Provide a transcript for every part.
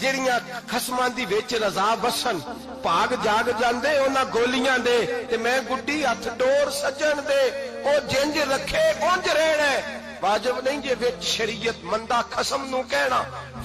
ਜਿਹੜੀਆਂ ਖਸਮਾਂ ਦੀ ਵਿੱਚ ਰਜ਼ਾ ਵਸਣ ਭਾਗ ਜਾਗ ਜਾਂਦੇ ਉਹਨਾਂ ਗੋਲੀਆਂ ਦੇ, ਤੇ ਮੈਂ ਗੁੱਡੀ ਹੱਥ ਡੋਰ ਸੱਜਣ ਦੇ, ਉਹ ਜਿੰਜ ਰੱਖੇ ਉੰਜ ਰਹਿਣਾ, ਵਾਜਬ ਨਹੀਂ ਜੇ ਵਿੱਚ ਸ਼ਰੀਅਤ ਮੰਦਾ ਖਸਮ ਨੂੰ ਕਹਿਣਾ।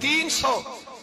300।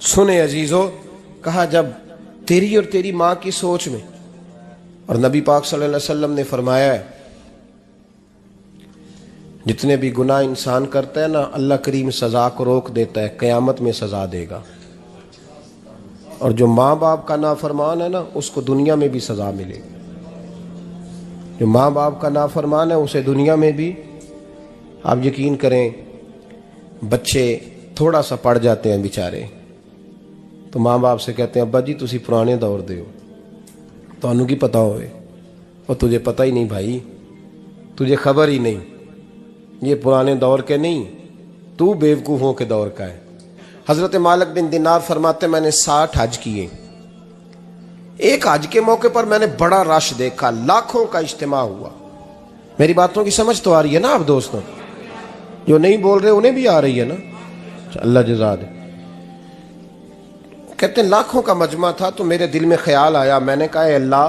سنے عزیزو، کہا جب تیری اور تیری ماں کی سوچ میں، اور نبی پاک صلی اللہ علیہ وسلم نے فرمایا ہے جتنے بھی گناہ انسان کرتا ہے نا، اللہ کریم سزا کو روک دیتا ہے، قیامت میں سزا دے گا، اور جو ماں باپ کا نافرمان ہے نا اس کو دنیا میں بھی سزا ملے گی۔ جو ماں باپ کا نافرمان ہے اسے دنیا میں بھی، آپ یقین کریں بچے تھوڑا سا پڑ جاتے ہیں بیچارے تو ماں باپ سے کہتے ہیں ابا جی تسی پرانے دور دے ہو، تو انہوں کی پتہ ہوئے، اور تجھے پتہ ہی نہیں بھائی، تجھے خبر ہی نہیں، یہ پرانے دور کے نہیں، تو بیوقوفوں کے دور کا ہے۔ حضرت مالک بن دینار فرماتے میں نے 60 حج کیے، ایک حج کے موقع پر میں نے بڑا رش دیکھا، لاکھوں کا اجتماع ہوا۔ میری باتوں کی سمجھ تو آ رہی ہے نا آپ دوستوں؟ جو نہیں بول رہے انہیں بھی آ رہی ہے نا؟ اللہ جزا دے۔ کہتے ہیں لاکھوں کا مجمع تھا، تو میرے دل میں خیال آیا، میں نے کہا اے اللہ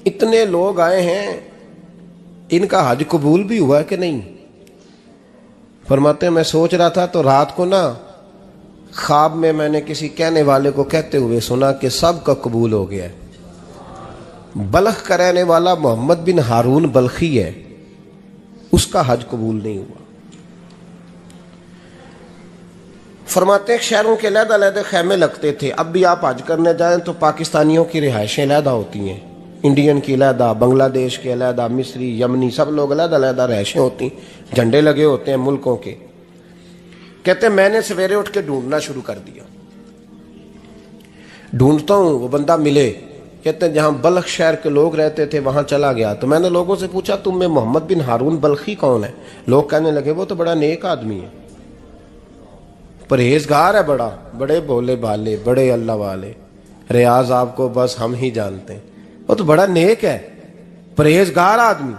اتنے لوگ آئے ہیں، ان کا حج قبول بھی ہوا ہے کہ نہیں؟ فرماتے ہیں میں سوچ رہا تھا تو رات کو نا خواب میں نے کسی کہنے والے کو کہتے ہوئے سنا کہ سب کا قبول ہو گیا ہے۔ بلخ کا رہنے والا محمد بن ہارون بلخی ہے، اس کا حج قبول نہیں ہوا۔ فرماتے ہیں شہروں کے علیحدہ علیحدہ خیمے لگتے تھے، اب بھی آپ حج کرنے جائیں تو پاکستانیوں کی رہائشیں علیحدہ ہوتی ہیں، انڈین کی علیحدہ، بنگلہ دیش کے علیحدہ، مصری، یمنی، سب لوگ علیحدہ علیحدہ رہائشیں ہوتی ہیں، جھنڈے لگے ہوتے ہیں ملکوں کے۔ کہتے ہیں میں نے سویرے اٹھ کے ڈھونڈنا شروع کر دیا، ڈھونڈتا ہوں وہ بندہ ملے۔ کہتے ہیں جہاں بلخ شہر کے لوگ رہتے تھے وہاں چلا گیا تو میں نے لوگوں سے پوچھا تم میں محمد بن ہارون بلخی کون ہے؟ لوگ کہنے لگے وہ تو بڑا نیک آدمی ہے، پرہیزگار ہے، بڑے بولے بالے، بڑے اللہ والے، ریاض آپ کو بس ہم ہی جانتے ہیں، وہ تو بڑا نیک ہے، پرہیزگار آدمی۔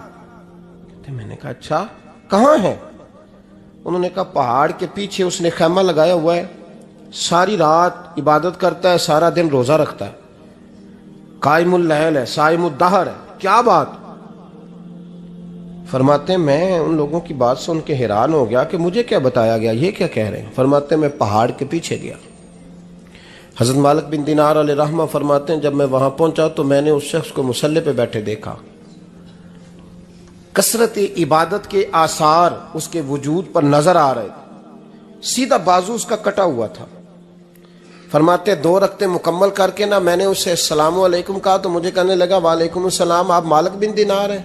میں نے کہا اچھا کہاں ہے؟ انہوں نے کہا پہاڑ کے پیچھے اس نے خیمہ لگایا ہوا ہے، ساری رات عبادت کرتا ہے، سارا دن روزہ رکھتا ہے، قائم اللیل ہے، صائم الدہر ہے۔ کیا بات؟ فرماتے ہیں میں ان لوگوں کی بات سن کے حیران ہو گیا کہ مجھے کیا بتایا گیا، یہ کیا کہہ رہے ہیں؟ فرماتے ہیں میں پہاڑ کے پیچھے گیا۔ حضرت مالک بن دینار علیہ رحمہ فرماتے ہیں جب میں وہاں پہنچا تو میں نے اس شخص کو مصلی پہ بیٹھے دیکھا، کثرت عبادت کے آثار اس کے وجود پر نظر آ رہے تھے، سیدھا بازو اس کا کٹا ہوا تھا۔ فرماتے 2 رکعتیں مکمل کر کے نا میں نے اسے السلام علیکم کہا تو مجھے کہنے لگا وعلیکم السلام، آپ مالک بن دینار ہیں؟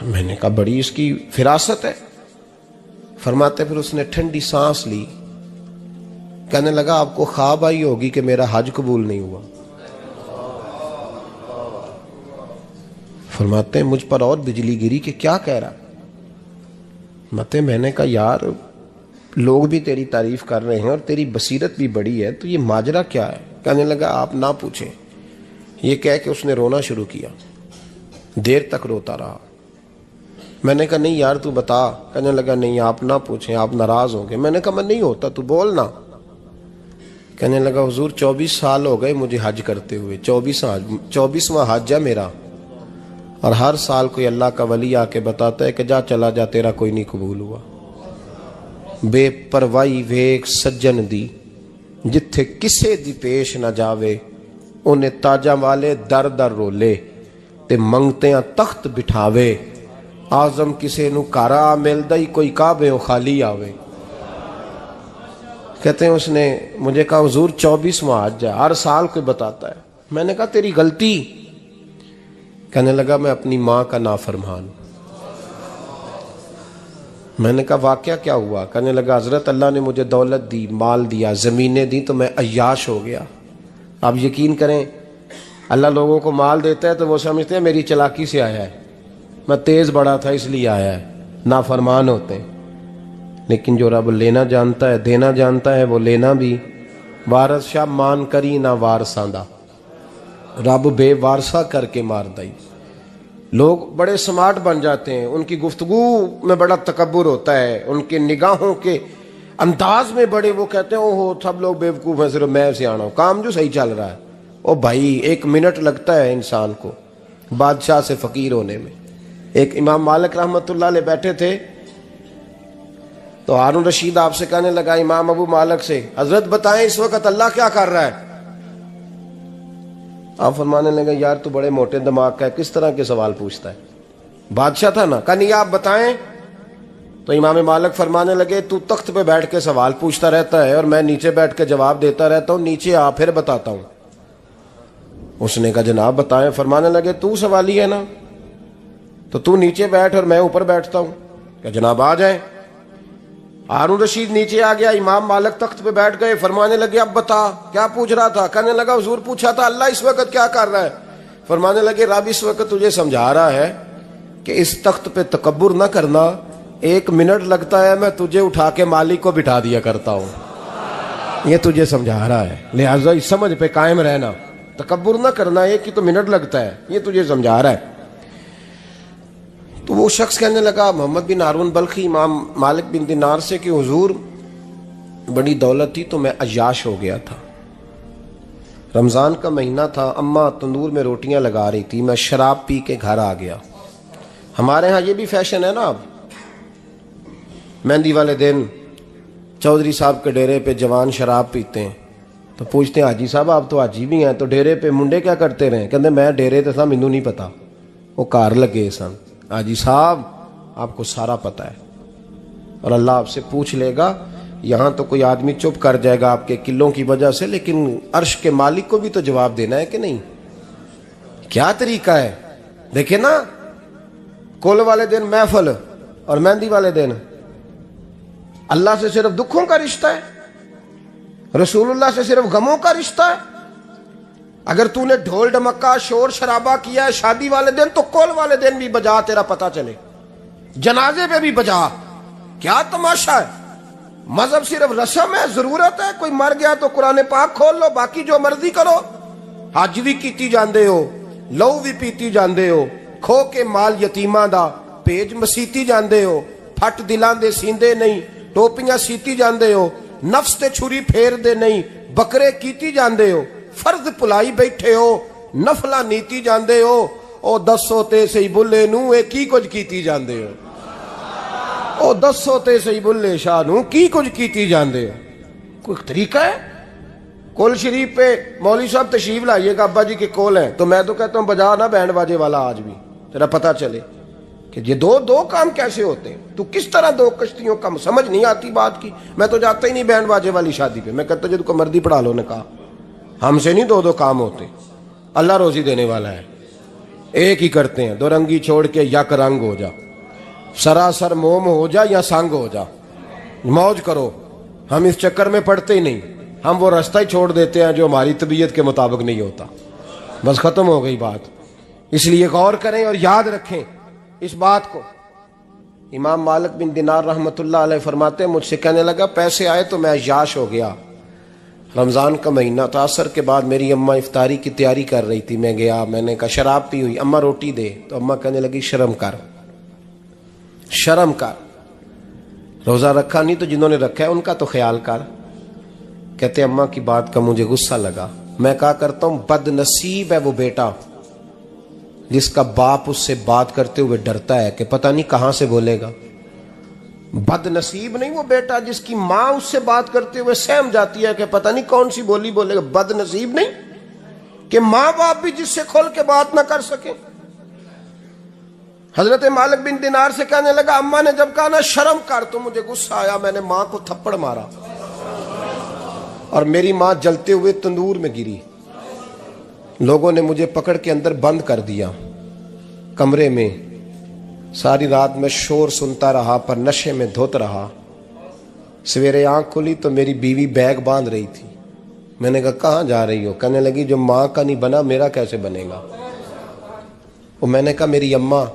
میں نے کہا بڑی اس کی فراست ہے۔ فرماتے پھر اس نے ٹھنڈی سانس لی، کہنے لگا آپ کو خواب آئی ہوگی کہ میرا حج قبول نہیں ہوا۔ فرماتے ہیں مجھ پر اور بجلی گری کہ کیا کہہ رہا؟ فرماتے میں نے کہا یار لوگ بھی تیری تعریف کر رہے ہیں اور تیری بصیرت بھی بڑی ہے، تو یہ ماجرا کیا ہے؟ کہنے لگا آپ نہ پوچھیں۔ یہ کہہ کے اس نے رونا شروع کیا، دیر تک روتا رہا۔ میں نے کہا نہیں یار تو بتا۔ کہنے لگا نہیں آپ نہ پوچھیں، آپ ناراض ہوں گے۔ میں نے کہا میں نہیں ہوتا، تو بولنا۔ کہنے لگا حضور 24 سال ہو گئے مجھے حج کرتے ہوئے، 24واں حج ہے میرا، اور ہر سال کوئی اللہ کا ولی آ کے بتاتا ہے کہ جا چلا جا تیرا کوئی نہیں قبول ہوا۔ بے پروائی ویک سجن دی جتھے کسے دی پیش نہ جاوے، انہیں تاجاں والے در در رولے تے منگتیاں تخت بٹھاوے، آزم کسے نو کارا ملدا ہی کوئی کعبے خالی آوے۔ کہتے ہیں اس نے مجھے کہا حضور 24واں حج ہے، ہر سال کوئی بتاتا ہے۔ میں نے کہا تیری غلطی۔ کہنے لگا میں اپنی ماں کا نافرمان۔ میں نے کہا واقعہ کیا ہوا؟ کہنے لگا حضرت اللہ نے مجھے دولت دی، مال دیا، زمینیں دی تو میں عیاش ہو گیا۔ آپ یقین کریں اللہ لوگوں کو مال دیتا ہے تو وہ سمجھتے ہیں میری چلاکی سے آیا ہے، میں تیز بڑا تھا اس لیے آیا ہے، نافرمان ہوتے ہیں۔ لیکن جو رب لینا جانتا ہے، دینا جانتا ہے، وہ لینا بھی۔ وارث شاہ مان کری نہ وارثاں دا، رب بے وارثہ کر کے مار دائی۔ لوگ بڑے سمارٹ بن جاتے ہیں، ان کی گفتگو میں بڑا تکبر ہوتا ہے، ان کے نگاہوں کے انداز میں بڑے، وہ کہتے ہیں اوہ سب لوگ بیوقوف ہیں، صرف میں سیاںا ہوں، کام جو صحیح چل رہا ہے۔ او بھائی 1 منٹ لگتا ہے انسان کو بادشاہ سے فقیر ہونے میں۔ ایک امام مالک رحمۃ اللہ علیہ بیٹھے تھے، تو ہارون رشید آپ سے کہنے لگا امام ابو مالک سے، حضرت بتائیں اس وقت اللہ کیا کر رہا ہے؟ آپ فرمانے لگے یار تو بڑے موٹے دماغ کا ہے، کس طرح کے سوال پوچھتا ہے؟ بادشاہ تھا نا، کہا نہیں آپ بتائیں۔ تو امام مالک فرمانے لگے تو تخت پہ بیٹھ کے سوال پوچھتا رہتا ہے اور میں نیچے بیٹھ کے جواب دیتا رہتا ہوں، نیچے آ پھر بتاتا ہوں۔ اس نے کہا جناب بتائیں۔ فرمانے لگے تو سوالی ہے نا، تو تو نیچے بیٹھ اور میں اوپر بیٹھتا ہوں۔ کہ جناب آ جائیں۔ ہارون رشید نیچے آ گیا، امام مالک تخت پہ بیٹھ گئے۔ فرمانے لگے اب بتا کیا پوچھ رہا تھا؟ کہنے لگا حضور پوچھا تھا اللہ اس وقت کیا کر رہا ہے؟ فرمانے لگے رب اس وقت تجھے سمجھا رہا ہے کہ اس تخت پہ تکبر نہ کرنا، 1 منٹ لگتا ہے میں تجھے اٹھا کے مالک کو بٹھا دیا کرتا ہوں، یہ تجھے سمجھا رہا ہے، لہٰذا اس سمجھ پہ قائم رہنا، تکبر نہ کرنا، 1 ہی تو منٹ لگتا ہے، یہ تجھے سمجھا رہا ہے۔ تو وہ شخص کہنے لگا محمد بن ہارون بلخی امام مالک بن دینار سے کہ حضور بڑی دولت تھی تو میں عیاش ہو گیا تھا، رمضان کا مہینہ تھا، اماں تندور میں روٹیاں لگا رہی تھی، میں شراب پی کے گھر آ گیا۔ ہمارے ہاں یہ بھی فیشن ہے نا، اب مہندی والے دن چودھری صاحب کے ڈیرے پہ جوان شراب پیتے ہیں تو پوچھتے ہیں حاجی صاحب آپ تو حاجی بھی ہیں تو ڈیرے پہ منڈے کیا کرتے رہے؟ کہتے میں ڈیرے تے تھا مینوں نہیں پتا، وہ کار لگے سن۔ حاجی صاحب آپ کو سارا پتا ہے اور اللہ آپ سے پوچھ لے گا۔ یہاں تو کوئی آدمی چپ کر جائے گا آپ کے قلوں کی وجہ سے، لیکن عرش کے مالک کو بھی تو جواب دینا ہے کہ نہیں؟ کیا طریقہ ہے؟ دیکھیں نا، کل والے دن محفل اور مہندی والے دن اللہ سے صرف دکھوں کا رشتہ ہے، رسول اللہ سے صرف غموں کا رشتہ ہے۔ اگر تو نے ڈھول ڈمکا شور شرابہ کیا ہے شادی والے دن تو کول والے دن بھی بجا، تیرا پتہ چلے، جنازے پہ بھی بجا۔ کیا تماشا ہے؟ مذہب صرف رسم ہے، ضرورت ہے، کوئی مر گیا تو قرآن پاک کھول لو، باقی جو مرضی کرو۔ حج بھی کیتی جاندے ہو، لو بھی پیتی جاندے ہو، کھو کے مال یتیماں دا پیج مسیتی جاندے ہو، پھٹ دلاں دے سیندے نہیں، ٹوپیاں سیتی جاندے ہو، نفس تے چھری پھیر دے نہیں، بکرے کیتی جاندے ہو، فرض پلائی بیٹھے ہو، نفلا نیتی جاندے ہو، او دسو تے سی بلے نو اے کی کچھ کیتی جاندے ہو، او دسو تے سی بلے شاہ نو کی کچھ کیتی جاندے ہو۔ کوئی طریقہ ہے؟ کول شریف پہ مولوی صاحب تشریف لائیے گا، ابا جی کے کول ہیں، تو میں تو کہتا ہوں بجا نا بینڈ باجے والا آج بھی، تیرا پتہ چلے کہ یہ دو کام کیسے ہوتے ہیں۔ تو کس طرح 2 کشتیوں کا سمجھ نہیں آتی بات کی۔ میں تو جاتا ہی نہیں بینڈ باجے والی شادی پہ، میں کہتا جب کو مردی پڑھا لو نے کہا، ہم سے نہیں 2 کام ہوتے، اللہ روزی دینے والا ہے، ایک ہی کرتے ہیں، 2 رنگی چھوڑ کے یک رنگ ہو جا، سراسر موم ہو جا یا سنگ ہو جا، موج کرو۔ ہم اس چکر میں پڑتے ہی نہیں، ہم وہ راستہ ہی چھوڑ دیتے ہیں جو ہماری طبیعت کے مطابق نہیں ہوتا، بس ختم ہو گئی بات۔ اس لیے غور کریں اور یاد رکھیں اس بات کو۔ امام مالک بن دینار رحمۃ اللہ علیہ فرماتے ہیں مجھ سے کہنے لگا پیسے آئے تو میں عیاش ہو گیا، رمضان کا مہینہ تھا، عصر کے بعد میری اماں افطاری کی تیاری کر رہی تھی، میں گیا، میں نے کہا شراب پی ہوئی، اماں روٹی دے، تو اماں کہنے لگی شرم کر، شرم کر، روزہ رکھا نہیں تو جنہوں نے رکھا ہے ان کا تو خیال کر۔ کہتے اماں کی بات کا مجھے غصہ لگا، میں کہا کرتا ہوں بد نصیب ہے وہ بیٹا جس کا باپ اس سے بات کرتے ہوئے ڈرتا ہے کہ پتہ نہیں کہاں سے بولے گا۔ بد نصیب نہیں وہ بیٹا جس کی ماں اس سے بات کرتے ہوئے سہم جاتی ہے کہ پتہ نہیں کون سی بولی بولے گا۔ بد نصیب نہیں کہ ماں باپ بھی جس سے کھول کے بات نہ کر سکے۔ حضرت مالک بن دینار سے کہنے لگا اماں نے جب کہا نا شرم کر تو مجھے غصہ آیا، میں نے ماں کو تھپڑ مارا اور میری ماں جلتے ہوئے تندور میں گری۔ لوگوں نے مجھے پکڑ کے اندر بند کر دیا کمرے میں، ساری رات میں شور سنتا رہا پر نشے میں دھوت رہا۔ سویرے آنکھ کھلی تو میری بیوی بیگ باندھ رہی تھی، میں نے کہا کہاں جا رہی ہو؟ کہنے لگی جو ماں کا نہیں بنا میرا کیسے بنے گا؟ وہ میں نے کہا میری اماں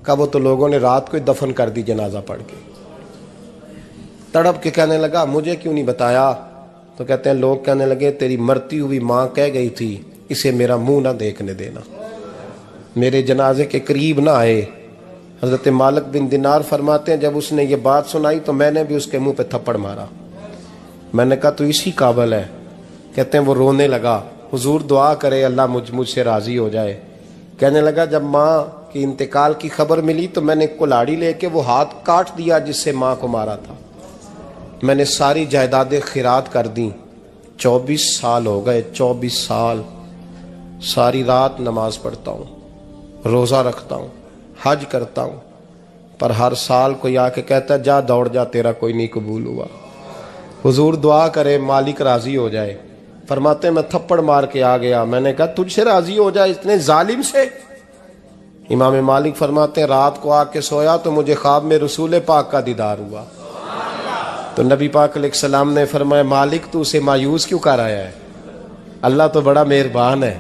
کا، وہ تو لوگوں نے رات کو ہی دفن کر دی جنازہ پڑھ کے۔ تڑپ کے کہنے لگا مجھے کیوں نہیں بتایا؟ تو کہتے ہیں لوگ کہنے لگے تیری مرتی ہوئی ماں کہہ گئی تھی اسے میرا منہ نہ دیکھنے دینا، میرے جنازے کے قریب نہ آئے۔ حضرت مالک بن دینار فرماتے ہیں جب اس نے یہ بات سنائی تو میں نے بھی اس کے منہ پہ تھپڑ مارا۔ میں نے کہا تو اسی قابل ہے۔ کہتے ہیں وہ رونے لگا، حضور دعا کرے اللہ مجھ سے راضی ہو جائے۔ کہنے لگا جب ماں کی انتقال کی خبر ملی تو میں نے کلاڑی لے کے وہ ہاتھ کاٹ دیا جس سے ماں کو مارا تھا۔ میں نے ساری جائیدادیں خیرات کر دیں، 24 سال ہو گئے، 24 سال ساری رات نماز پڑھتا ہوں، روزہ رکھتا ہوں، حج کرتا ہوں، پر ہر سال کوئی آ کے کہتا ہے جا دوڑ جا، تیرا کوئی نہیں قبول ہوا۔ حضور دعا کرے مالک راضی ہو جائے۔ فرماتے ہیں میں تھپڑ مار کے آ گیا، میں نے کہا تجھ سے راضی ہو جائے اتنے ظالم سے؟ امام مالک فرماتے ہیں رات کو آ کے سویا تو مجھے خواب میں رسول پاک کا دیدار ہوا، تو نبی پاک علیہ السلام نے فرمایا مالک تو اسے مایوس کیوں کر آیا ہے، اللہ تو بڑا مہربان ہے۔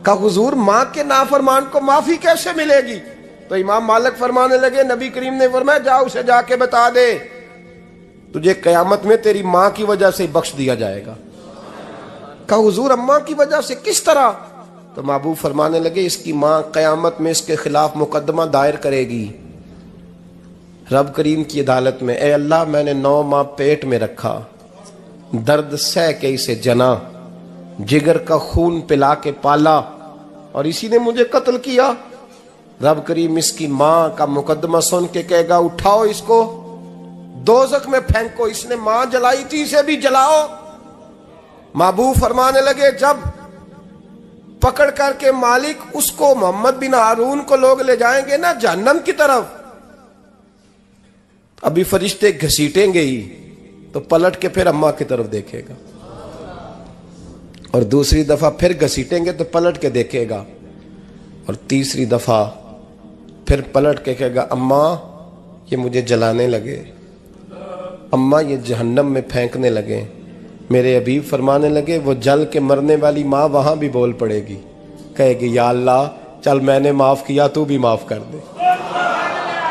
کہا حضور ماں کے نافرمان کو معافی کیسے ملے گی؟ تو امام مالک فرمانے لگے نبی کریم نے فرمایا جا اسے جا کے بتا دے تجھے قیامت میں تیری ماں کی وجہ سے بخش دیا جائے گا۔ کہا حضور اماں کی وجہ سے کس طرح؟ تو محبوب فرمانے لگے اس کی ماں قیامت میں اس کے خلاف مقدمہ دائر کرے گی رب کریم کی عدالت میں، اے اللہ میں نے 9 ماہ پیٹ میں رکھا، درد سہ کے اسے جنا، جگر کا خون پلا کے پالا، اور اسی نے مجھے قتل کیا۔ رب کریم اس کی ماں کا مقدمہ سن کے کہے گا اٹھاؤ اس کو دوزخ میں پھینکو، اس نے ماں جلائی تھی اسے بھی جلاؤ۔ محبوب فرمانے لگے جب پکڑ کر کے مالک اس کو محمد بن ہارون کو لوگ لے جائیں گے نا جہنم کی طرف، ابھی فرشتے گھسیٹیں گے ہی تو پلٹ کے پھر اماں کی طرف دیکھے گا، اور دوسری دفعہ پھر گھسیٹیں گے تو پلٹ کے دیکھے گا، اور تیسری دفعہ پھر پلٹ کے کہے گا اماں یہ مجھے جلانے لگے، اماں یہ جہنم میں پھینکنے لگے۔ میرے حبیب فرمانے لگے وہ جل کے مرنے والی ماں وہاں بھی بول پڑے گی، کہے گی یا اللہ چل میں نے معاف کیا تو بھی معاف کر دے،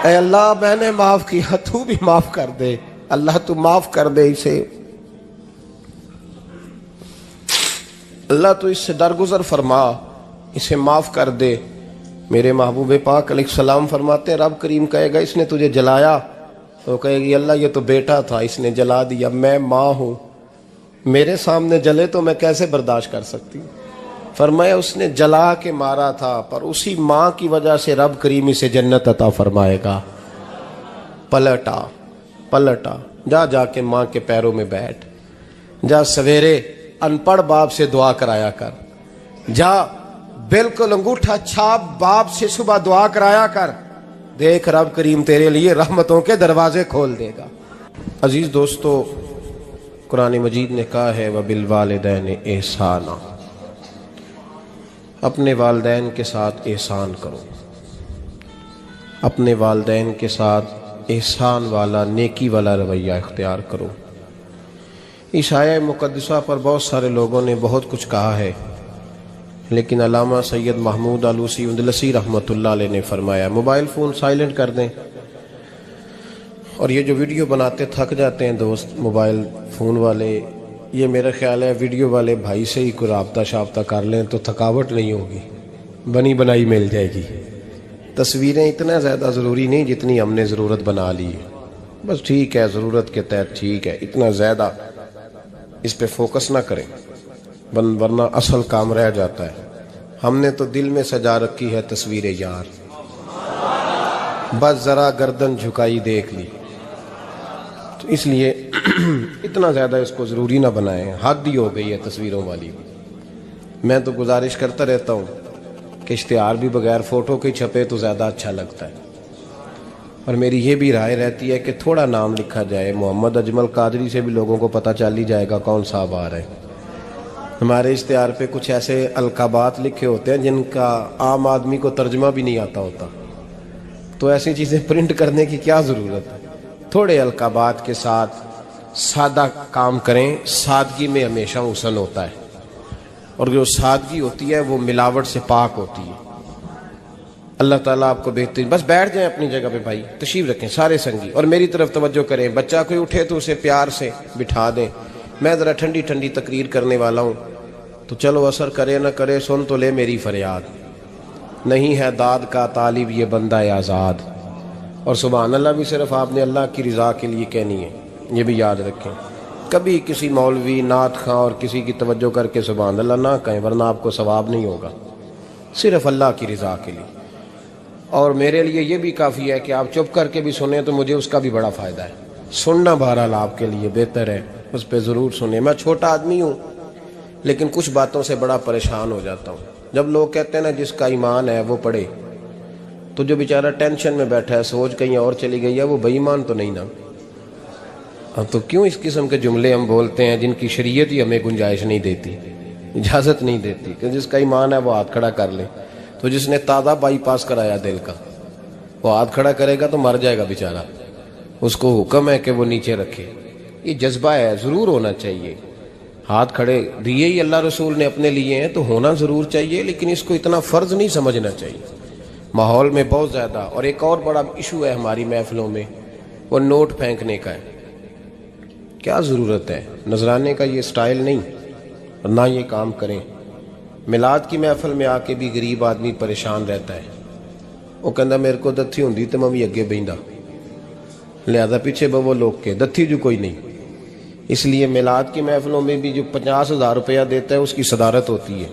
اے اللہ میں نے معاف کیا تو بھی معاف کر دے، اللہ تو معاف کر دے اسے، اللہ تو اس سے درگزر فرما، اسے معاف کر دے۔ میرے محبوب پاک علیہ السلام فرماتے رب کریم کہے گا اس نے تجھے جلایا، تو کہے گی اللہ یہ تو بیٹا تھا اس نے جلا دیا، میں ماں ہوں، میرے سامنے جلے تو میں کیسے برداشت کر سکتی ہوں؟ فرمایا اس نے جلا کے مارا تھا، پر اسی ماں کی وجہ سے رب کریم اسے جنت عطا فرمائے گا۔ پلٹا جا کے ماں کے پیروں میں بیٹھ، جا سویرے ان پڑھ باپ سے دعا کرایا کر، جا بالکل انگوٹھا چھاپ باپ سے صبح دعا کرایا کر، دیکھ رب کریم تیرے لیے رحمتوں کے دروازے کھول دے گا۔ عزیز دوستو قرآن مجید نے کہا ہے وَبِالْوَالِدَيْنِ احسانا، اپنے والدین کے ساتھ احسان کرو، اپنے والدین کے ساتھ احسان والا نیکی والا رویہ اختیار کرو۔ اس آیہ مقدسہ پر بہت سارے لوگوں نے بہت کچھ کہا ہے، لیکن علامہ سید محمود آلوسی اندلسی رحمۃ اللہ علیہ نے فرمایا موبائل فون سائلنٹ کر دیں، اور یہ جو ویڈیو بناتے تھک جاتے ہیں دوست موبائل فون والے، یہ میرا خیال ہے ویڈیو والے بھائی سے ہی کوئی رابطہ شابطہ کر لیں تو تھکاوٹ نہیں ہوگی، بنی بنائی مل جائے گی۔ تصویریں اتنا زیادہ ضروری نہیں جتنی ہم نے ضرورت بنا لی ہے، بس ٹھیک ہے ضرورت کے تحت ٹھیک ہے، اتنا زیادہ اس پہ فوکس نہ کریں ورنہ اصل کام رہ جاتا ہے۔ ہم نے تو دل میں سجا رکھی ہے تصویر یار، بس ذرا گردن جھکائی دیکھ لی، تو اس لیے اتنا زیادہ اس کو ضروری نہ بنائیں، حد ہی ہو گئی ہے تصویروں والی۔ میں تو گزارش کرتا رہتا ہوں کہ اشتہار بھی بغیر فوٹو کے چھپے تو زیادہ اچھا لگتا ہے، اور میری یہ بھی رائے رہتی ہے کہ تھوڑا نام لکھا جائے، محمد اجمل قادری سے بھی لوگوں کو پتہ چل ہی جائے گا کون صاحب آ رہے ہیں۔ ہمارے اشتہار پہ کچھ ایسے القابات لکھے ہوتے ہیں جن کا عام آدمی کو ترجمہ بھی نہیں آتا ہوتا، تو ایسی چیزیں پرنٹ کرنے کی کیا ضرورت ہے؟ تھوڑے القابات کے ساتھ سادہ کام کریں، سادگی میں ہمیشہ حسن ہوتا ہے، اور جو سادگی ہوتی ہے وہ ملاوٹ سے پاک ہوتی ہے۔ اللہ تعالیٰ آپ کو بہترین، بس بیٹھ جائیں اپنی جگہ پہ بھائی، تشریف رکھیں سارے سنگی، اور میری طرف توجہ کریں، بچہ کوئی اٹھے تو اسے پیار سے بٹھا دیں، میں ذرا ٹھنڈی ٹھنڈی تقریر کرنے والا ہوں، تو چلو اثر کرے نہ کرے سن تو لے میری فریاد، نہیں ہے داد کا طالب یہ بندہ آزاد، اور سبحان اللہ بھی صرف آپ نے اللہ کی رضا کے لیے کہنی ہے، یہ بھی یاد رکھیں، کبھی کسی مولوی نعت خواں اور کسی کی توجہ کر کے سبحان اللہ نہ کہیں ورنہ آپ کو ثواب نہیں ہوگا، صرف اللہ کی رضا کے لیے۔ اور میرے لیے یہ بھی کافی ہے کہ آپ چپ کر کے بھی سنیں تو مجھے اس کا بھی بڑا فائدہ ہے، سننا بہرحال آپ کے لیے بہتر ہے، اس پہ ضرور سنیں۔ میں چھوٹا آدمی ہوں لیکن کچھ باتوں سے بڑا پریشان ہو جاتا ہوں۔ جب لوگ کہتے ہیں نا جس کا ایمان ہے وہ پڑھے، تو جو بیچارہ ٹینشن میں بیٹھا ہے، سوچ کہیں اور چلی گئی ہے، وہ بے ایمان تو نہیں نا؟ تو کیوں اس قسم کے جملے ہم بولتے ہیں جن کی شریعت ہی ہمیں گنجائش نہیں دیتی، اجازت نہیں دیتی کہ جس کا ایمان ہے وہ ہاتھ کھڑا کر لے؟ تو جس نے تازہ بائی پاس کرایا دل کا، وہ ہاتھ کھڑا کرے گا تو مر جائے گا بیچارہ، اس کو حکم ہے کہ وہ نیچے رکھے۔ یہ جذبہ ہے، ضرور ہونا چاہیے۔ ہاتھ کھڑے دیے ہی اللہ رسول نے اپنے لیے ہیں تو ہونا ضرور چاہیے، لیکن اس کو اتنا فرض نہیں سمجھنا چاہیے۔ ماحول میں بہت زیادہ، اور ایک اور بڑا ایشو ہے ہماری محفلوں میں، وہ نوٹ پھینکنے کا ہے۔ کیا ضرورت ہے؟ نذرانے کا یہ سٹائل نہیں، نہ یہ کام کریں۔ میلاد کی محفل میں آ کے بھی غریب آدمی پریشان رہتا ہے، وہ کہندا میرے کو دتھی ہوندی تے میں بھی اگے بہندا، لہذا پیچھے بو لوگ کے دتھی جو کوئی نہیں۔ اس لیے میلاد کی محفلوں میں بھی جو 50,000 روپیہ دیتا ہے اس کی صدارت ہوتی ہے،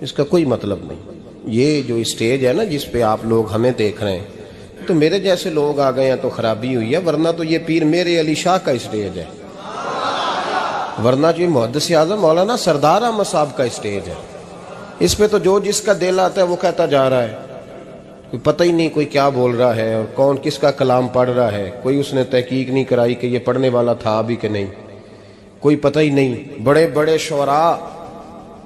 اس کا کوئی مطلب نہیں۔ یہ جو اسٹیج ہے نا جس پہ آپ لوگ ہمیں دیکھ رہے ہیں، تو میرے جیسے لوگ آ گئے ہیں تو خرابی ہوئی ہے، ورنہ تو یہ پیر میرے علی شاہ کا اسٹیج ہے، ورنہ جو محدث اعظم مولانا سردار احمد صاحب کا اسٹیج ہے۔ اس پہ تو جو جس کا دل آتا ہے وہ کہتا جا رہا ہے، کوئی پتہ ہی نہیں کوئی کیا بول رہا ہے اور کون کس کا کلام پڑھ رہا ہے، کوئی اس نے تحقیق نہیں کرائی کہ یہ پڑھنے والا تھا بھی کہ نہیں، کوئی پتہ ہی نہیں۔ بڑے بڑے شعراء،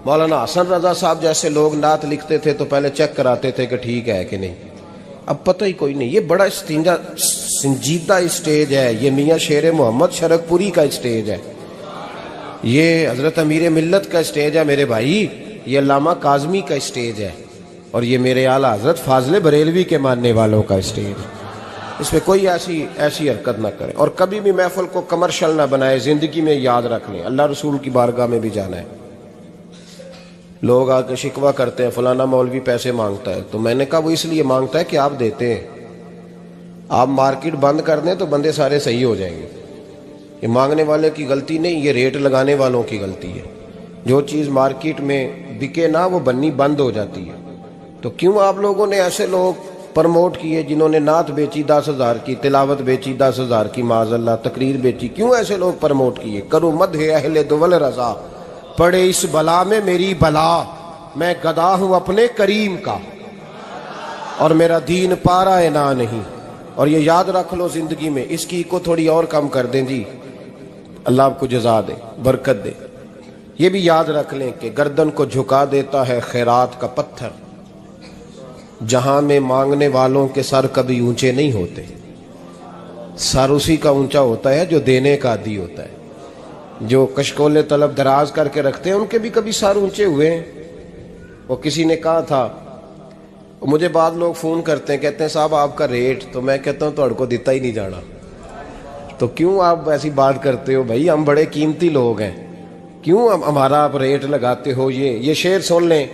مولانا حسن رضا صاحب جیسے لوگ نعت لکھتے تھے تو پہلے چیک کراتے تھے کہ ٹھیک ہے کہ نہیں، اب پتہ ہی کوئی نہیں۔ یہ بڑا سنجیدہ اسٹیج ہے، یہ میاں شیر محمد شرک پوری کا اسٹیج ہے، یہ حضرت امیر ملت کا اسٹیج ہے میرے بھائی، یہ علامہ کاظمی کا اسٹیج ہے، اور یہ میرے اعلیٰ حضرت فاضل بریلوی کے ماننے والوں کا اسٹیج ہے۔ اس میں کوئی ایسی حرکت نہ کرے، اور کبھی بھی محفل کو کمرشل نہ بنائے۔ زندگی میں یاد رکھ لیں، اللہ رسول کی بارگاہ میں بھی جانا ہے۔ لوگ آ کے شکوہ کرتے ہیں فلانا مولوی پیسے مانگتا ہے، تو میں نے کہا وہ اس لیے مانگتا ہے کہ آپ دیتے ہیں۔ آپ مارکیٹ بند کر دیں تو بندے سارے صحیح ہو جائیں گے۔ یہ مانگنے والے کی غلطی نہیں، یہ ریٹ لگانے والوں کی غلطی ہے۔ جو چیز مارکیٹ میں بکے نہ وہ بننی بند ہو جاتی ہے۔ تو کیوں آپ لوگوں نے ایسے لوگ پرموٹ کیے جنہوں نے نعت بیچی 10,000 کی، تلاوت بیچی 10,000 کی، معاذ اللہ تقریر بیچی، کیوں ایسے لوگ پرموٹ کیے؟ کرو مدح اہل دول رضا، پڑے اس بلا میں میری بلا، میں گدا ہوں اپنے کریم کا، اور میرا دین پارا نہ نہیں۔ اور یہ یاد رکھ لو زندگی میں، اس کی کو تھوڑی اور کم کر دیں جی، اللہ آپ کو جزا دے، برکت دے۔ یہ بھی یاد رکھ لیں کہ گردن کو جھکا دیتا ہے خیرات کا پتھر، جہاں میں مانگنے والوں کے سر کبھی اونچے نہیں ہوتے، سر اسی کا اونچا ہوتا ہے جو دینے کا عادی ہوتا ہے۔ جو کشکول طلب دراز کر کے رکھتے ہیں ان کے بھی کبھی سر اونچے ہوئے ہیں۔ وہ کسی نے کہا تھا، مجھے بعض لوگ فون کرتے ہیں، کہتے ہیں صاحب آپ کا ریٹ، تو میں کہتا ہوں تہاڈے کو دیتا ہی نہیں جانا۔ تو کیوں آپ ایسی بات کرتے ہو بھائی؟ ہم بڑے قیمتی لوگ ہیں، کیوں ہمارا آپ ریٹ لگاتے ہو؟ یہ شعر سن لیں،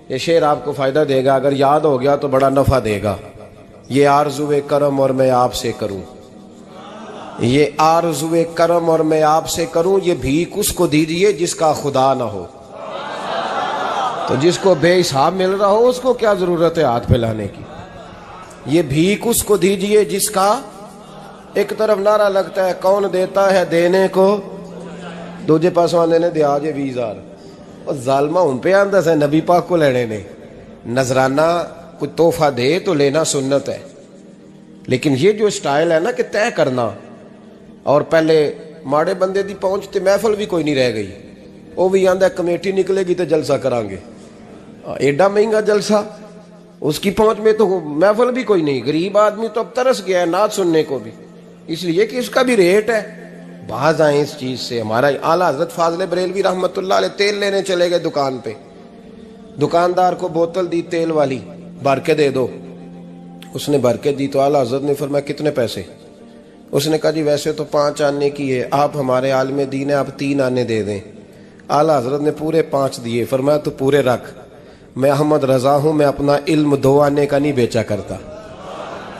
یہ شعر آپ کو فائدہ دے گا، اگر یاد ہو گیا تو بڑا نفع دے گا۔ یہ آرزو کرم اور میں آپ سے کروں، یہ آرزو کرم اور میں آپ سے کروں، یہ بھیک اس کو دیجئے جس کا خدا نہ ہو۔ تو جس کو بے حساب مل رہا ہو اس کو کیا ضرورت ہے ہاتھ پھیلانے کی؟ یہ بھیک اس کو دیجئے جس کا، ایک طرف نعرہ لگتا ہے کون دیتا ہے دینے کو، دوجے پاس آندے نے دیا جے 20,000، اور ظالمہ ان پہ آندہ سے نبی پاک کو لینے نے۔ نذرانہ کوئی تحفہ دے تو لینا سنت ہے، لیکن یہ جو سٹائل ہے نا کہ طے کرنا، اور پہلے ماڑے بندے دی پہنچتے محفل بھی کوئی نہیں رہ گئی، وہ بھی آندہ کمیٹی نکلے گی تو جلسہ کران گے، ایڈا مہنگا جلسہ، اس کی پہنچ میں تو محفل بھی کوئی نہیں۔ غریب آدمی تو اب ترس گیا ہے نعت سننے کو بھی، اس لیے کہ اس کا بھی ریٹ ہے۔ باز آئیں اس چیز سے۔ ہمارا اعلیٰ حضرت فاضل بریلوی رحمۃ اللہ علیہ تیل لینے چلے گئے دکان پہ، دکاندار کو بوتل دی تیل والی، بھر کے دے دو۔ اس نے بھر کے دی تو اعلیٰ حضرت نے فرمایا کتنے پیسے؟ اس نے کہا جی ویسے تو 5 آنے کی ہے، آپ ہمارے عالم دین ہیں، آپ 3 آنے دے دیں۔ اعلیٰ حضرت نے پورے 5 دیے، فرمایا تو پورے رکھ، میں احمد رضا ہوں، میں اپنا علم 2 آنے کا نہیں بیچا کرتا،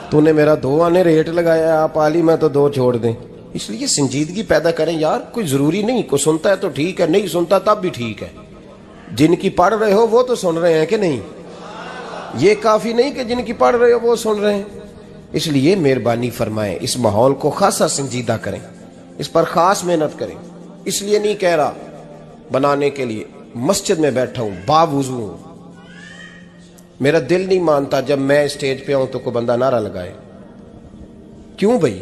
تو نے میرا 2 آنے ریٹ لگایا ہے، آپ عالم ہیں تو 2 چھوڑ دیں۔ اس لیے سنجیدگی پیدا کریں یار، کوئی ضروری نہیں، کوئی سنتا ہے تو ٹھیک ہے، نہیں سنتا تب بھی ٹھیک ہے۔ جن کی پڑھ رہے ہو وہ تو سن رہے ہیں کہ نہیں؟ یہ کافی نہیں کہ جن کی پڑھ رہے ہو وہ سن رہے ہیں۔ اس لیے مہربانی فرمائیں اس ماحول کو خاصا سنجیدہ کریں، اس پر خاص محنت کریں۔ اس لیے نہیں کہہ رہا بنانے کے لیے، مسجد میں بیٹھا ہوں باوضو ہوں، میرا دل نہیں مانتا جب میں اسٹیج پہ ہوں تو کوئی بندہ نعرہ لگائے۔ کیوں بھائی،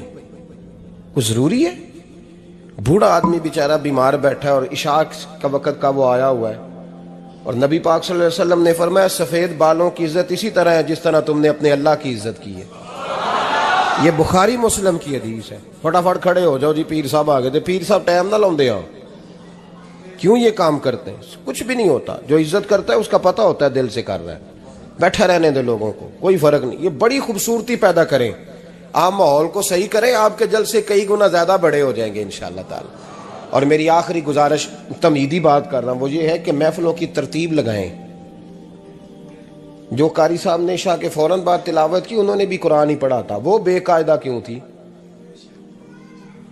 کچھ ضروری ہے؟ بوڑھا آدمی بیچارہ بیمار بیٹھا ہے اور عشاء کا وقت کا وہ آیا ہوا ہے، اور نبی پاک صلی اللہ علیہ وسلم نے فرمایا سفید بالوں کی عزت اسی طرح ہے جس طرح تم نے اپنے اللہ کی عزت کی ہے۔ یہ بخاری مسلم کی حدیث ہے۔ فٹافٹ کھڑے ہو جاؤ جی پیر صاحب آ گئے تھے، پیر صاحب ٹائم نہ لاؤ دے آؤ، کیوں یہ کام کرتے ہیں؟ کچھ بھی نہیں ہوتا، جو عزت کرتا ہے اس کا پتہ ہوتا ہے دل سے کر رہا ہے، بیٹھا رہنے دے لوگوں کو، کوئی فرق نہیں۔ یہ بڑی خوبصورتی پیدا کریں، آپ ماحول کو صحیح کریں، آپ کے جل سے کئی گنا زیادہ بڑے ہو جائیں گے انشاءاللہ تعالی۔ اور میری آخری گزارش تمہیدی بات کر رہا ہوں، وہ یہ ہے کہ محفلوں کی ترتیب لگائیں۔ جو قاری صاحب نے عشاء کے فوراً بعد تلاوت کی انہوں نے بھی قرآن ہی پڑھا تھا، وہ بے قاعدہ کیوں تھی؟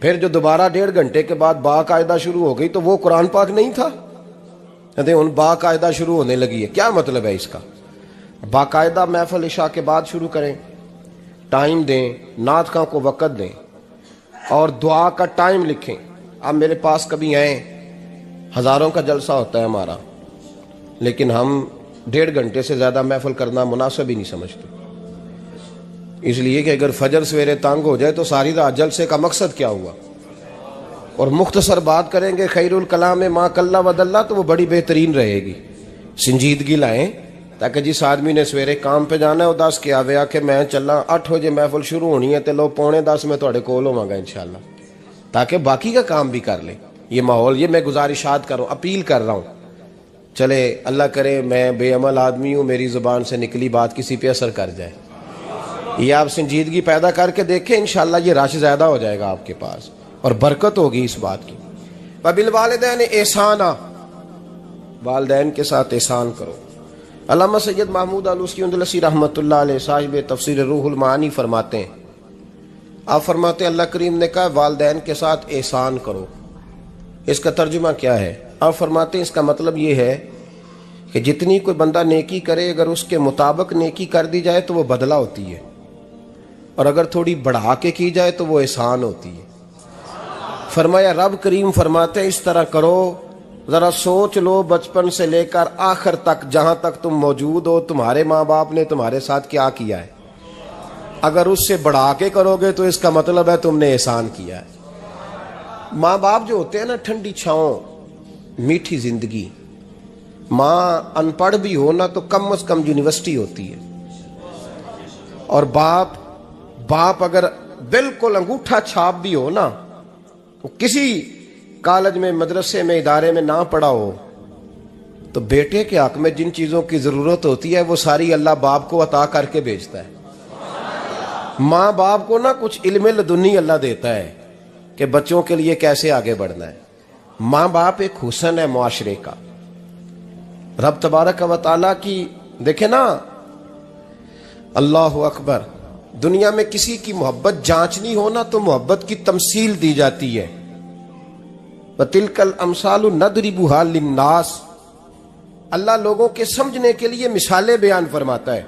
پھر جو دوبارہ 1.5 گھنٹے کے بعد باقاعدہ شروع ہو گئی تو وہ قرآن پاک نہیں تھا؟ کہتے ہیں ان باقاعدہ شروع ہونے لگی ہے، کیا مطلب ہے اس کا؟ باقاعدہ محفل عشاء کے بعد شروع کریں، ٹائم دیں، نعت خواں کو وقت دیں، اور دعا کا ٹائم لکھیں۔ آپ میرے پاس کبھی آئیں، ہزاروں کا جلسہ ہوتا ہے ہمارا، لیکن ہم 1.5 گھنٹے سے زیادہ محفل کرنا مناسب ہی نہیں سمجھتے، اس لیے کہ اگر فجر سویرے تنگ ہو جائے تو ساری رات جلسے کا مقصد کیا ہوا؟ اور مختصر بات کریں گے خیر الکلام ما قل و دل، تو وہ بڑی بہترین رہے گی۔ سنجیدگی لائیں تاکہ جس آدمی نے سویرے کام پہ جانا ہے وہ 10 کے آوے کہ میں چلا 8 بجے محفل شروع ہونی ہے تے لو 9:45 میں تھوڑے کول ہوواں گا انشاءاللہ، تاکہ باقی کا کام بھی کر لیں۔ یہ ماحول، یہ میں گزارشات کر رہا ہوں، اپیل کر رہا ہوں۔ چلے اللہ کرے میں بے عمل آدمی ہوں، میری زبان سے نکلی بات کسی پہ اثر کر جائے۔ یہ آپ سنجیدگی پیدا کر کے دیکھیں، انشاءاللہ یہ رش زیادہ ہو جائے گا آپ کے پاس اور برکت ہوگی اس بات کی۔ وبالوالدین احسانا، والدین کے ساتھ احسان کرو۔ علامہ سید محمود آلوسی اندلسی رحمۃ اللہ علیہ صاحب تفسیر روح المعانی فرماتے ہیں، آپ فرماتے ہیں اللہ کریم نے کہا والدین کے ساتھ احسان کرو، اس کا ترجمہ کیا ہے؟ آپ فرماتے ہیں اس کا مطلب یہ ہے کہ جتنی کوئی بندہ نیکی کرے اگر اس کے مطابق نیکی کر دی جائے تو وہ بدلہ ہوتی ہے، اور اگر تھوڑی بڑھا کے کی جائے تو وہ احسان ہوتی ہے۔ فرمایا رب کریم فرماتے ہیں اس طرح کرو، ذرا سوچ لو بچپن سے لے کر آخر تک جہاں تک تم موجود ہو تمہارے ماں باپ نے تمہارے ساتھ کیا کیا ہے، اگر اس سے بڑھا کے کرو گے تو اس کا مطلب ہے تم نے احسان کیا ہے۔ ماں باپ جو ہوتے ہیں نا، ٹھنڈی چھاؤں، میٹھی زندگی۔ ماں ان پڑھ بھی ہو نا تو کم از کم یونیورسٹی ہوتی ہے، اور باپ اگر بالکل انگوٹھا چھاپ بھی ہو نا، کسی کالج میں مدرسے میں ادارے میں نہ پڑھا ہو، تو بیٹے کے حق میں جن چیزوں کی ضرورت ہوتی ہے وہ ساری اللہ باپ کو عطا کر کے بھیجتا ہے۔ ماں باپ کو نا کچھ علم لدنی اللہ دیتا ہے کہ بچوں کے لیے کیسے آگے بڑھنا ہے۔ ماں باپ ایک حسن ہے معاشرے کا۔ رب تبارک و تعالیٰ کی دیکھیں نا، اللہ اکبر، دنیا میں کسی کی محبت جانچنی ہو نا تو محبت کی تمثیل دی جاتی ہے۔ وَتِلْكَ الْأَمْثَالُ نَضْرِبُهَا لِلنَّاسِ، اللہ لوگوں کے سمجھنے کے لیے مثالیں بیان فرماتا ہے۔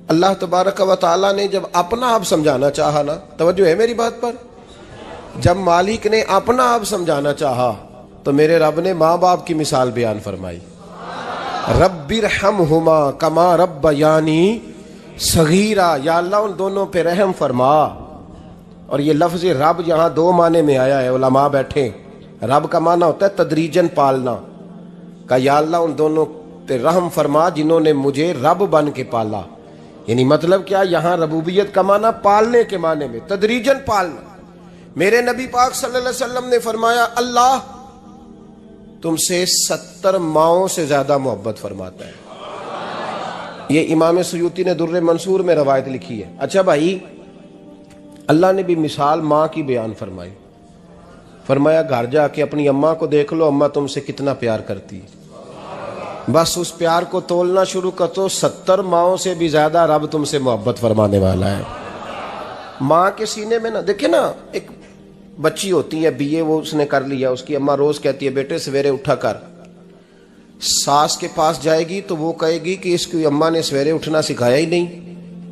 اللہ تبارک و تعالیٰ نے جب اپنا آپ سمجھانا چاہا نا، توجہ ہے میری بات پر، جب مالک نے اپنا آپ سمجھانا چاہا تو میرے رب نے ماں باپ کی مثال بیان فرمائی، رب ارحمہما کما ربیانی صغیرا، یا اللہ ان دونوں پہ رحم فرما۔ اور یہ لفظ رب یہاں 2 معنی میں آیا ہے، علماء بیٹھے، رب کا معنی ہوتا ہے تدریجن پالنا، کہ یا اللہ ان دونوں پہ رحم فرما جنہوں نے مجھے رب بن کے پالا۔ یعنی مطلب کیا، یہاں ربوبیت کا معنی پالنے کے معنی میں، تدریجن پالنا۔ میرے نبی پاک صلی اللہ علیہ وسلم نے فرمایا اللہ تم سے 70 ماؤں سے زیادہ محبت فرماتا ہے۔ یہ امام سیوطی نے در منصور میں روایت لکھی ہے۔ اچھا بھائی، اللہ نے بھی مثال ماں کی بیان فرمائی، فرمایا گھر جا کے اپنی اماں کو دیکھ لو، اماں تم سے کتنا پیار کرتی ہے، بس اس پیار کو تولنا شروع کر تو 70 ماؤں سے بھی زیادہ رب تم سے محبت فرمانے والا ہے۔ ماں کے سینے میں نا، دیکھیں نا، ایک بچی ہوتی ہے BA، وہ اس نے کر لیا، اس کی اماں روز کہتی ہے بیٹے سویرے اٹھا کر، ساس کے پاس جائے گی تو وہ کہے گی کہ اس کی اماں نے سویرے اٹھنا سکھایا ہی نہیں،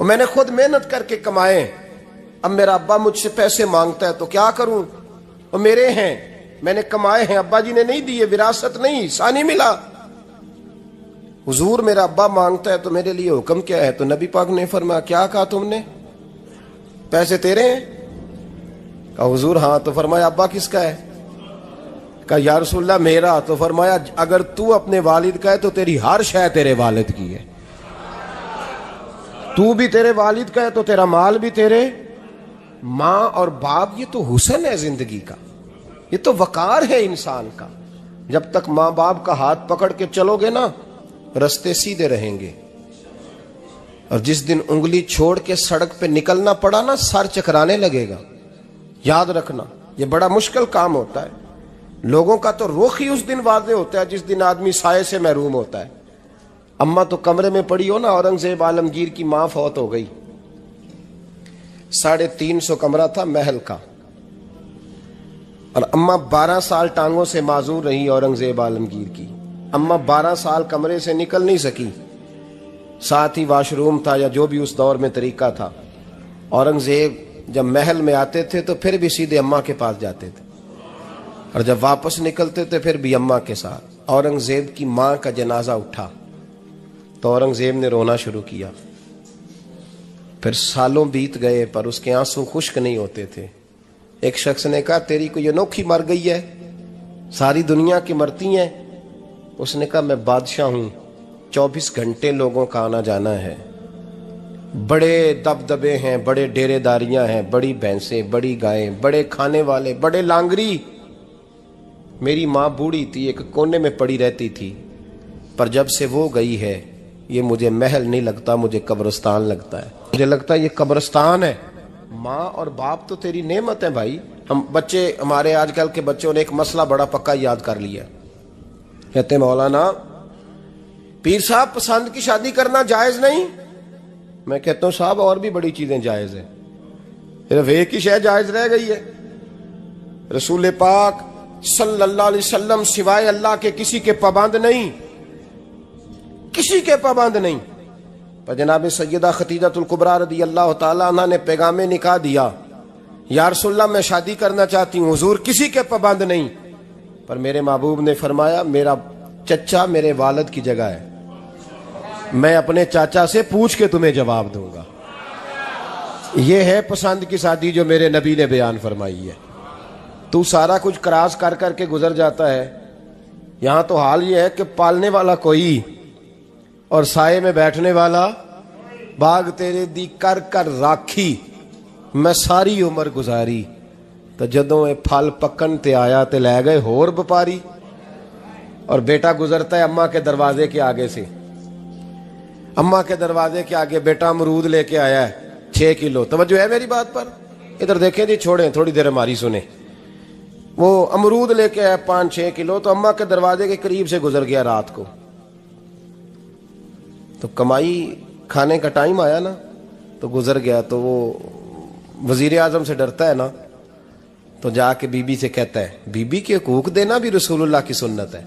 اور میں نے خود محنت کر کے کمائے، اب میرا ابا مجھ سے پیسے مانگتا ہے تو کیا کروں، اور میرے ہیں، میں نے کمائے ہیں، ابا جی نے نہیں دیے، وراثت نہیں، حصہ نہیں ملا۔ حضور میرا ابا مانگتا ہے تو میرے لیے حکم کیا ہے؟ تو نبی پاک نے فرمایا کیا کہا تم نے؟ پیسے تیرے ہیں؟ کہا حضور ہاں۔ تو فرمایا ابا کس کا ہے؟ کہا یا رسول اللہ میرا۔ تو فرمایا اگر تو اپنے والد کا ہے تو تیری ہر شے تیرے والد کی ہے، تو بھی تیرے والد کا ہے تو تیرا مال بھی تیرے۔ ماں اور باپ یہ تو حسن ہے زندگی کا، یہ تو وقار ہے انسان کا۔ جب تک ماں باپ کا ہاتھ پکڑ کے چلو گے نا رستے سیدھے رہیں گے، اور جس دن انگلی چھوڑ کے سڑک پہ نکلنا پڑا نا سر چکرانے لگے گا۔ یاد رکھنا یہ بڑا مشکل کام ہوتا ہے۔ لوگوں کا تو رخ ہی اس دن واضح ہوتا ہے جس دن آدمی سائے سے محروم ہوتا ہے۔ اماں تو کمرے میں پڑی ہو نا، اورنگزیب عالمگیر کی ماں فوت ہو گئی، 350 کمرہ تھا محل کا، اور اماں 12 سال ٹانگوں سے معذور رہی اورنگزیب عالمگیر کی۔ اماں 12 سال کمرے سے نکل نہیں سکی، ساتھ ہی واش روم تھا یا جو بھی اس دور میں طریقہ تھا۔ اورنگزیب جب محل میں آتے تھے تو پھر بھی سیدھے اماں کے پاس جاتے تھے، اور جب واپس نکلتے تھے پھر بھی اماں کے ساتھ۔ اورنگزیب کی ماں کا جنازہ اٹھا تو اورنگزیب نے رونا شروع کیا، پھر سالوں بیت گئے پر اس کے آنسو خشک نہیں ہوتے تھے۔ ایک شخص نے کہا تیری کوئی انوکھی مر گئی ہے، ساری دنیا کی مرتی ہیں؟ اس نے کہا میں بادشاہ ہوں، 24 گھنٹے لوگوں کا آنا جانا ہے، بڑے دبدبے ہیں، بڑے ڈیرے داریاں ہیں، بڑی بھینسیں، بڑی گائیں، بڑے کھانے والے، بڑے لانگری۔ میری ماں بوڑھی تھی، ایک کونے میں پڑی رہتی تھی، پر جب سے وہ گئی ہے یہ مجھے محل نہیں لگتا، مجھے قبرستان لگتا ہے، مجھے لگتا ہے یہ قبرستان ہے۔ ماں اور باپ تو تیری نعمت ہے بھائی۔ ہم بچے، ہمارے آج کل کے بچوں نے ایک مسئلہ بڑا پکا یاد کر لیا، کہتے مولانا پیر صاحب پسند کی شادی کرنا جائز نہیں؟ میں کہتا ہوں صاحب اور بھی بڑی چیزیں جائز ہیں، صرف ایک ہی شے جائز رہ گئی ہے۔ رسول پاک صلی اللہ علیہ وسلم سوائے اللہ کے کسی کے پابند نہیں، کسی کے پابند نہیں۔ پر جناب سیدہ خدیجہ الکبریٰ رضی اللہ تعالیٰ عنہ نے پیغام نکاح دیا، یا رسول اللہ میں شادی کرنا چاہتی ہوں، حضور کسی کے پابند نہیں۔ پر میرے محبوب نے فرمایا میرا چچا میرے والد کی جگہ ہے، میں اپنے چاچا سے پوچھ کے تمہیں جواب دوں گا۔ یہ ہے پسند کی شادی جو میرے نبی نے بیان فرمائی ہے۔ تو سارا کچھ کراس کر کر کے گزر جاتا ہے، یہاں تو حال یہ ہے کہ پالنے والا کوئی اور سائے میں بیٹھنے والا۔ باغ تیرے دی کر کر راکھی میں ساری عمر گزاری، تو جدوں اے پھل پکن تے آیا تے لے گئے ہور بپاری۔ اور بیٹا گزرتا ہے اماں کے دروازے کے آگے سے، اماں کے دروازے کے آگے بیٹا امرود لے کے آیا ہے 6 کلو۔ توجہ ہے میری بات پر؟ ادھر دیکھیں جی، چھوڑیں تھوڑی دیر ہماری سنیں۔ وہ امرود لے کے آیا 5-6 کلو، تو اماں کے دروازے کے قریب سے گزر گیا رات کو، تو کمائی کھانے کا ٹائم آیا نا تو گزر گیا۔ تو وہ وزیر اعظم سے ڈرتا ہے نا، تو جا کے بی بی سے کہتا ہے بی بی کے حقوق دینا بھی رسول اللہ کی سنت ہے،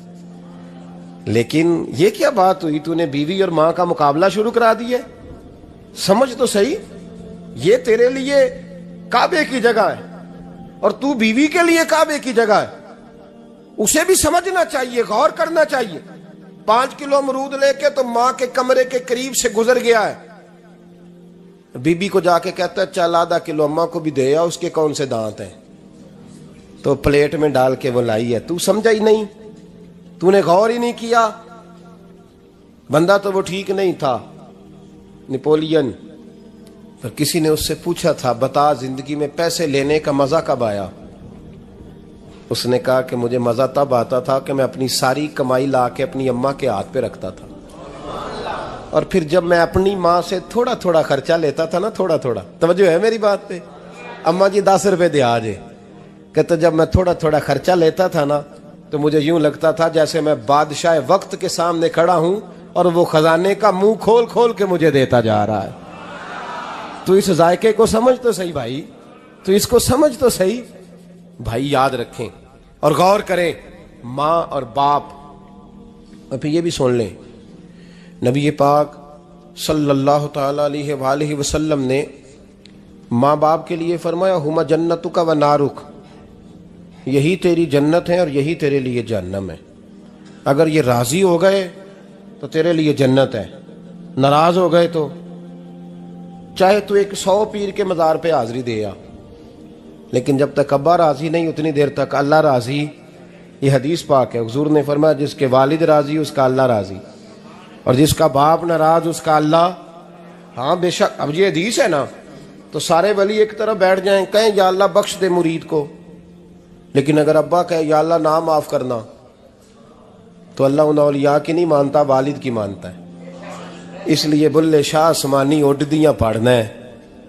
لیکن یہ کیا بات ہوئی، تو نے بیوی اور ماں کا مقابلہ شروع کرا دیا؟ سمجھ تو صحیح، یہ تیرے لیے کعبے کی جگہ ہے اور تو بیوی کے لیے کعبے کی جگہ ہے، اسے بھی سمجھنا چاہیے، غور کرنا چاہیے۔ 5 کلو امرود لے کے تو ماں کے کمرے کے قریب سے گزر گیا ہے، بی بی کو جا کے کہتا ہے چل آدھا کلو اماں کو بھی دے آ، اس کے کون سے دانت ہیں، تو پلیٹ میں ڈال کے وہ لائی ہے۔ تو سمجھا ہی نہیں، تو نے غور ہی نہیں کیا۔ بندہ تو وہ ٹھیک نہیں تھا، نپولین، پر کسی نے اس سے پوچھا تھا بتا زندگی میں پیسے لینے کا مزہ کب آیا؟ اس نے کہا کہ مجھے مزہ تب آتا تھا کہ میں اپنی ساری کمائی لا کے اپنی اماں کے ہاتھ پہ رکھتا تھا، اور پھر جب میں اپنی ماں سے تھوڑا تھوڑا خرچہ لیتا تھا نا، تھوڑا تھوڑا، توجہ ہے میری بات پہ؟ اماں جی 10 روپے دے آجے، کہتا جب میں تھوڑا تھوڑا خرچہ لیتا تھا نا تو مجھے یوں لگتا تھا جیسے میں بادشاہ وقت کے سامنے کھڑا ہوں اور وہ خزانے کا منہ کھول کھول کے مجھے دیتا جا رہا ہے۔ تو اس ذائقے کو سمجھ تو صحیح بھائی، تو اس کو سمجھ تو صحیح بھائی۔ یاد رکھیں اور غور کریں، ماں اور باپ۔ اور پھر یہ بھی سن لیں، نبی پاک صلی اللہ تعالی علیہ وآلہ وسلم نے ماں باپ کے لیے فرمایا ہما جنتک و نارک، یہی تیری جنت ہے اور یہی تیرے لیے جہنم ہے۔ اگر یہ راضی ہو گئے تو تیرے لیے جنت ہے، ناراض ہو گئے تو چاہے تو 100 پیر کے مزار پہ حاضری دے آ، لیکن جب تک ابا راضی نہیں اتنی دیر تک اللہ راضی۔ یہ حدیث پاک ہے، حضور نے فرمایا جس کے والد راضی اس کا اللہ راضی، اور جس کا باپ ناراض اس کا اللہ۔ ہاں بے شک، اب یہ حدیث ہے نا، تو سارے ولی ایک طرف بیٹھ جائیں کہیں یا اللہ بخش دے مرید کو، لیکن اگر ابا کہے یا اللہ نہ معاف کرنا تو اللہ ان اولیاء کی نہیں مانتا، والد کی مانتا ہے۔ اس لیے بلے شاہ آسمانی اڈدیاں پڑھنا ہے،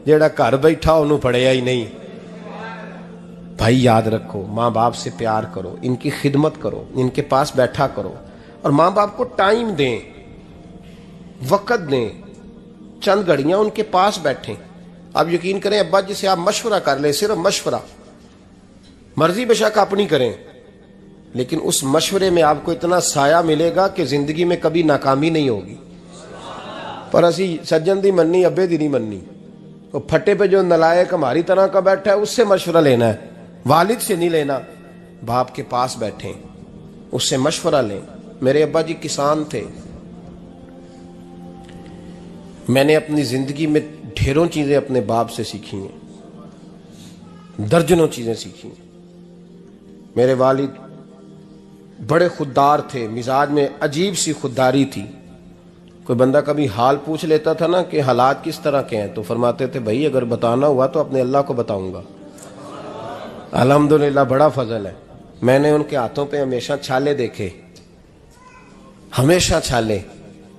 جیڑا گھر بیٹھا انہوں پڑھیا ہی نہیں۔ بھائی یاد رکھو، ماں باپ سے پیار کرو، ان کی خدمت کرو، ان کے پاس بیٹھا کرو، اور ماں باپ کو ٹائم دیں، وقت دیں، چند گھڑیاں ان کے پاس بیٹھیں۔ آپ یقین کریں ابا جی سے آپ مشورہ کر لیں، صرف مشورہ، مرضی بے شک اپنی کریں، لیکن اس مشورے میں آپ کو اتنا سایہ ملے گا کہ زندگی میں کبھی ناکامی نہیں ہوگی۔ پر اسی سجن دی مننی ابے دی نہیں مننی، وہ پھٹے پہ جو نلائق ہماری طرح کا بیٹھا ہے اس سے مشورہ لینا ہے، والد سے نہیں لینا۔ باپ کے پاس بیٹھیں، اس سے مشورہ لیں۔ میرے ابا جی کسان تھے، میں نے اپنی زندگی میں ڈھیروں چیزیں اپنے باپ سے سیکھی ہیں، درجنوں چیزیں سیکھی ہیں۔ میرے والد بڑے خوددار تھے، مزاج میں عجیب سی خودداری تھی۔ کوئی بندہ کبھی حال پوچھ لیتا تھا نا کہ حالات کس طرح کے ہیں، تو فرماتے تھے بھائی اگر بتانا ہوا تو اپنے اللہ کو بتاؤں گا۔ الحمدللہ بڑا فضل ہے، میں نے ان کے ہاتھوں پہ ہمیشہ چھالے دیکھے، ہمیشہ چھالے،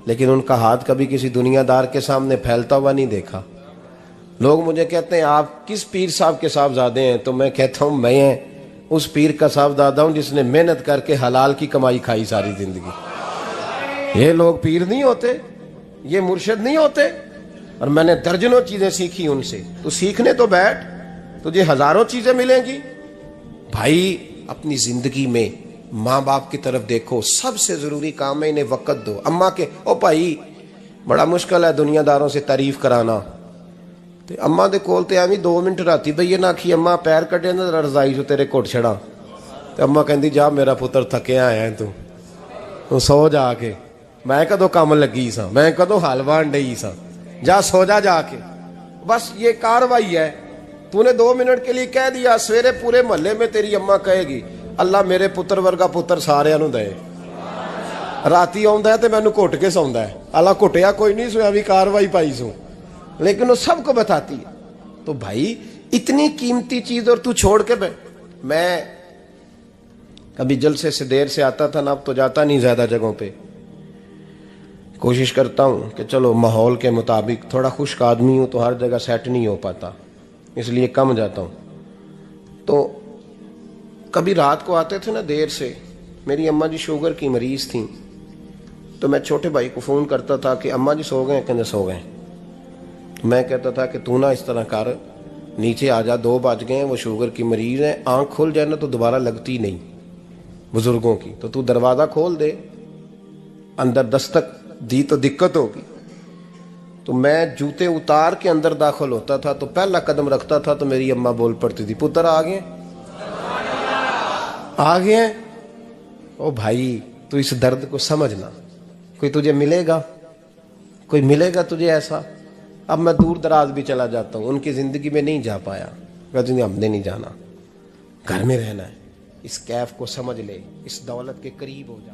لیکن ان کا ہاتھ کبھی کسی دنیا دار کے سامنے پھیلتا ہوا نہیں دیکھا۔ لوگ مجھے کہتے ہیں آپ کس پیر صاحب کے صاحبزادے ہیں، تو میں کہتا ہوں میں اس پیر کا صاحبزادہ ہوں جس نے محنت کر کے حلال کی کمائی کھائی ساری زندگی۔ یہ لوگ پیر نہیں ہوتے، یہ مرشد نہیں ہوتے، اور میں نے درجنوں چیزیں سیکھی ان سے۔ تو سیکھنے تو بیٹھ، تجھے ہزاروں چیزیں ملیں گی۔ بھائی اپنی زندگی میں ماں باپ کی طرف دیکھو، سب سے ضروری کام ہے انہیں وقت دو۔ اماں کے او بھائی بڑا مشکل ہے دنیا داروں سے تعریف کرانا، تے اماں دے کول تے ایویں 2 منٹ راتی بھئی یہ نہ آکھی اماں پیر کٹے نہ رضائی جو تیرے گھٹ چھڑا، تے اماں کہندی جا میرا پتر تھکیا آیا ہے تو سو جا کے، میں کدو کام لگی سا، میں کدو حال وان ڈئی سا، جا سو جا کے۔ بس یہ کاروائی ہے، تو نے 2 منٹ کے لیے کہہ دیا، سویرے پورے محلے میں تیری اماں کہے گی اللہ میرے پتر ورگا پتر سارے نو دے، راتی آندا ہے تے مینوں گھٹ کے سوندا ہے، اللہ گھٹیا کوئی نہیں سویا بھی کاروائی پائی سو، لیکن وہ سب کو بتاتی ہے۔ تو بھائی اتنی قیمتی چیز اور تو چھوڑ کے میں کبھی جلسے سے دیر سے آتا تھا نا، اب تو جاتا نہیں زیادہ جگہوں پہ، کوشش کرتا ہوں کہ چلو ماحول کے مطابق، تھوڑا خشک آدمی ہوں تو ہر جگہ سیٹ نہیں ہو پاتا، اس لیے کم جاتا ہوں۔ تو کبھی رات کو آتے تھے نا دیر سے، میری اماں جی شوگر کی مریض تھیں، تو میں چھوٹے بھائی کو فون کرتا تھا کہ اماں جی سو گئے، کہنے سو گئے۔ میں کہتا تھا کہ تو نہ اس طرح کر، نیچے آ جا، 2 بج گئے ہیں، وہ شوگر کی مریض ہیں، آنکھ کھل جائے نا تو دوبارہ لگتی نہیں بزرگوں کی، تو دروازہ کھول دے، اندر دستک دی تو دقت ہوگی۔ تو میں جوتے اتار کے اندر داخل ہوتا تھا، تو پہلا قدم رکھتا تھا تو میری اماں بول پڑتی تھی پتر آ گئے آ گئے ہیں۔ او بھائی تو اس درد کو سمجھنا، کوئی تجھے ملے گا، کوئی ملے گا تجھے ایسا۔ اب میں دور دراز بھی چلا جاتا ہوں، ان کی زندگی میں نہیں جا پایا، کہتے ہیں ہم نے نہیں جانا، گھر میں رہنا ہے۔ اس کیف کو سمجھ لے، اس دولت کے قریب ہو جا۔